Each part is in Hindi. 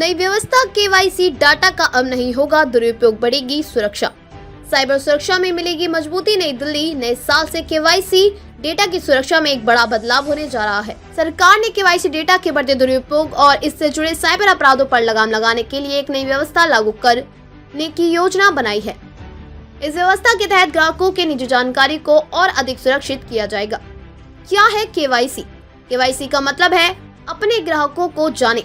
नई व्यवस्था केवाईसी डाटा का अब नहीं होगा दुरुपयोग, बढ़ेगी सुरक्षा। साइबर सुरक्षा में मिलेगी मजबूती। नई दिल्ली, नए साल से केवाईसी डेटा की सुरक्षा में एक बड़ा बदलाव होने जा रहा है। सरकार ने केवाईसी डेटा के बढ़ते दुरुपयोग और इससे जुड़े साइबर अपराधों पर लगाम लगाने के लिए एक नई व्यवस्था लागू करने की योजना बनाई है। इस व्यवस्था के तहत ग्राहकों के निजी जानकारी को और अधिक सुरक्षित किया जाएगा। क्या है केवाईसी? केवाईसी का मतलब है अपने ग्राहकों को जाने।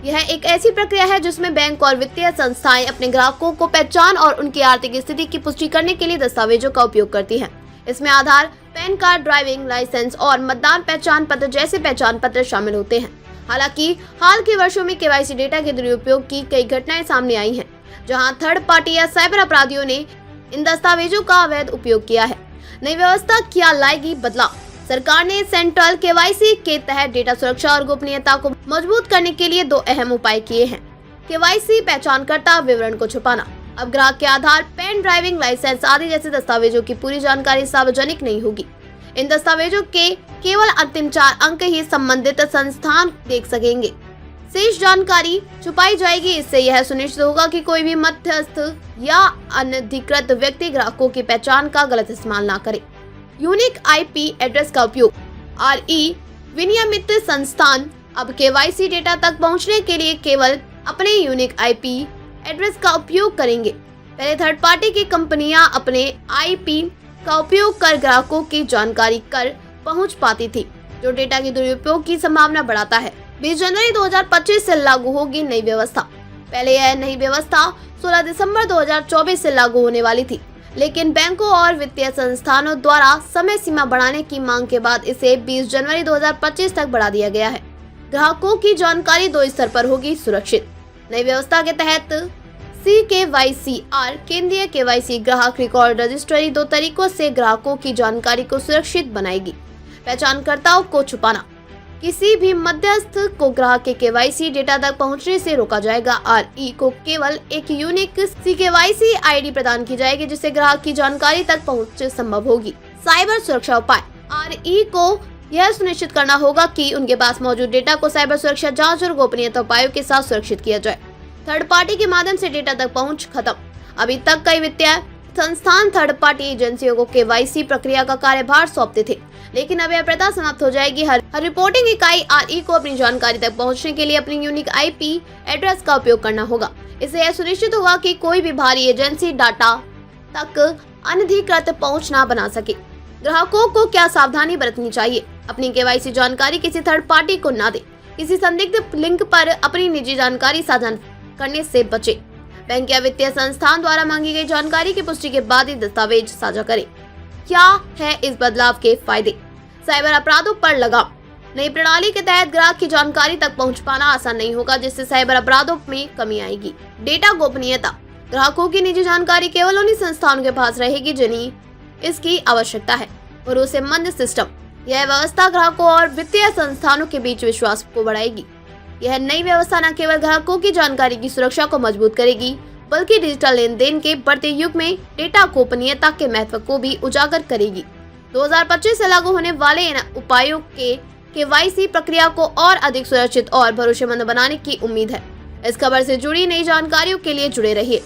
यह एक ऐसी प्रक्रिया है जिसमें बैंक और वित्तीय संस्थाएं अपने ग्राहकों को पहचान और उनकी आर्थिक स्थिति की पुष्टि करने के लिए दस्तावेजों का उपयोग करती हैं। इसमें आधार, पैन कार्ड, ड्राइविंग लाइसेंस और मतदान पहचान पत्र जैसे पहचान पत्र शामिल होते हैं। हालांकि हाल के वर्षों में केवाईसी डेटा के दुरुपयोग की कई घटनाएं सामने आई हैं, जहां थर्ड पार्टी या साइबर अपराधियों ने इन दस्तावेजों का अवैध उपयोग किया है। नई व्यवस्था क्या लाएगी बदलाव? सरकार ने सेंट्रल केवाईसी के तहत डेटा सुरक्षा और गोपनीयता को मजबूत करने के लिए 2 अहम उपाय किए हैं। केवाईसी पहचानकर्ता विवरण को छुपाना। अब ग्राहक के आधार, पैन, ड्राइविंग लाइसेंस आदि जैसे दस्तावेजों की पूरी जानकारी सार्वजनिक नहीं होगी। इन दस्तावेजों के केवल अंतिम 4 अंक ही संबंधित संस्थान देख सकेंगे। शेष जानकारी छुपाई जाएगी। इससे यह सुनिश्चित होगा कि कोई भी मध्यस्थ या अनधिकृत व्यक्ति ग्राहकों की पहचान का गलत इस्तेमाल न करे। यूनिक आईपी एड्रेस का उपयोग। आरई विनियमित संस्थान अब केवाईसी डेटा तक पहुंचने के लिए केवल अपने यूनिक आईपी एड्रेस का उपयोग करेंगे। पहले थर्ड पार्टी की कंपनियां अपने आईपी का उपयोग कर ग्राहकों की जानकारी कर पहुंच पाती थी, जो डेटा के दुरुपयोग की संभावना बढ़ाता है। 20 जनवरी 2025 से लागू होगी नई व्यवस्था। पहले यह नई व्यवस्था 16 दिसंबर 2024 से लागू होने वाली थी, लेकिन बैंकों और वित्तीय संस्थानों द्वारा समय सीमा बढ़ाने की मांग के बाद इसे 20 जनवरी 2025 तक बढ़ा दिया गया है। ग्राहकों की जानकारी 2 स्तर पर होगी सुरक्षित। नई व्यवस्था के तहत CKYCR केंद्रीय केवाईसी ग्राहक रिकॉर्ड रजिस्ट्री 2 तरीकों से ग्राहकों की जानकारी को सुरक्षित बनाएगी। पहचानकर्ताओं को छुपाना। किसी भी मध्यस्थ को ग्राहक के केवाईसी डेटा तक पहुंचने से रोका जाएगा। RE को केवल एक यूनिक CKYC ID प्रदान की जाएगी, जिससे ग्राहक की जानकारी तक पहुंच संभव होगी। साइबर सुरक्षा उपाय। RE को यह सुनिश्चित करना होगा कि उनके पास मौजूद डेटा को साइबर सुरक्षा जांच और गोपनीयता उपायों के साथ सुरक्षित किया जाए। थर्ड पार्टी के माध्यम से डेटा तक पहुंच खत्म। अभी तक कई वित्तीय संस्थान थर्ड पार्टी एजेंसियों को केवाईसी प्रक्रिया का कार्यभार सौंपते थे, लेकिन अब यह प्रथा समाप्त हो जाएगी। हर रिपोर्टिंग इकाई RE को अपनी जानकारी तक पहुंचने के लिए अपनी यूनिक IP एड्रेस का उपयोग करना होगा। इससे यह सुनिश्चित होगा कि कोई भी बाहरी एजेंसी डाटा तक अनधिकृत पहुंच न बना सके। ग्राहकों को क्या सावधानी बरतनी चाहिए? अपनी केवाईसी जानकारी किसी थर्ड पार्टी को न दे। किसी संदिग्ध लिंक पर अपनी निजी जानकारी साझा करने से बचे। बैंक या वित्तीय संस्थान द्वारा मांगी गई जानकारी की पुष्टि के बाद ही दस्तावेज साझा करें। क्या है इस बदलाव के फायदे? साइबर अपराधों पर लगाम। नई प्रणाली के तहत ग्राहक की जानकारी तक पहुंच पाना आसान नहीं होगा, जिससे साइबर अपराधों में कमी आएगी। डेटा गोपनीयता। ग्राहकों की निजी जानकारी केवल उन्हीं संस्थानों के पास रहेगी जिन्हें इसकी आवश्यकता है। भरोसेमंद सिस्टम। यह व्यवस्था ग्राहकों और वित्तीय संस्थानों के बीच विश्वास को बढ़ाएगी। यह नई व्यवस्था न केवल ग्राहकों की जानकारी की सुरक्षा को मजबूत करेगी, बल्कि डिजिटल लेन देन के बढ़ते युग में डेटा गोपनीयता के महत्व को भी उजागर करेगी। 2025 से लागू होने वाले इन उपायों के केवाईसी प्रक्रिया को और अधिक सुरक्षित और भरोसेमंद बनाने की उम्मीद है। इस खबर से जुड़ी नई जानकारियों के लिए जुड़े रहिए।